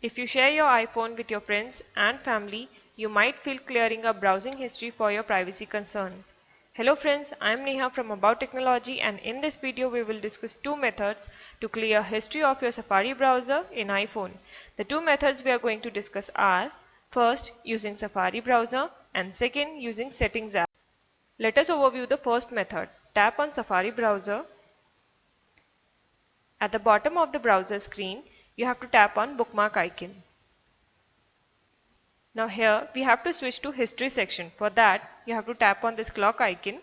If you share your iPhone with your friends and family, you might feel clearing a browsing history for your privacy concern. Hello friends, I am Neha from About Technology, and in this video we will discuss two methods to clear history of your Safari browser in iPhone. The two methods we are going to discuss are first using Safari browser and second using Settings app. Let us overview the first method. Tap on Safari browser. At the bottom of the browser screen, you have to tap on bookmark icon. Now here we have to switch to history section. For that, you have to tap on this clock icon.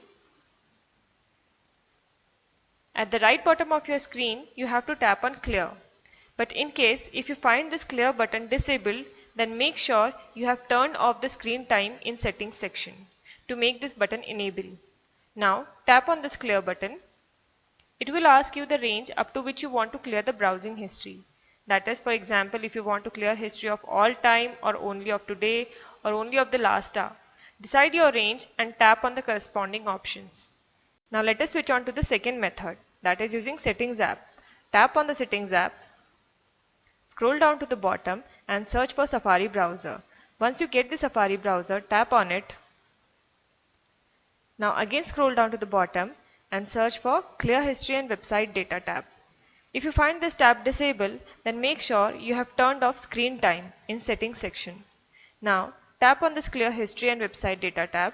At the right bottom of your screen, you have to tap on clear. But in case if you find this clear button disabled, then make sure you have turned off the screen time in settings section to make this button enable. Now tap on this clear button. It will ask you the range up to which you want to clear the browsing history. That is, for example, if you want to clear history of all time or only of today or only of the last hour. Decide your range and tap on the corresponding options. Now let us switch on to the second method, that is using Settings app. Tap on the Settings app, scroll down to the bottom and search for Safari browser. Once you get the Safari browser, tap on it. Now again scroll down to the bottom and search for Clear History and Website Data tab. If you find this tab disabled, then make sure you have turned off screen time in Settings section. Now tap on this Clear History and Website Data tab.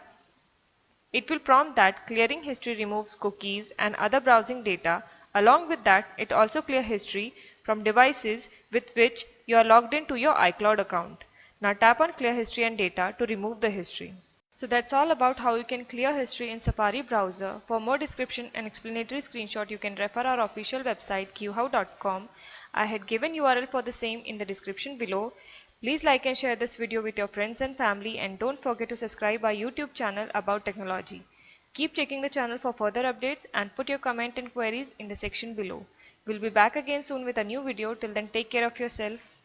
It will prompt that clearing history removes cookies and other browsing data. Along with that, it also clears history from devices with which you are logged into your iCloud account. Now tap on Clear History and Data to remove the history. So that's all about how you can clear history in Safari browser. For more description and explanatory screenshot, you can refer our official website qhow.com. I had given URL for the same in the description below. Please like and share this video with your friends and family, and don't forget to subscribe our YouTube channel About Technology. Keep checking the channel for further updates and put your comment and queries in the section below. We'll be back again soon with a new video. Till then, take care of yourself.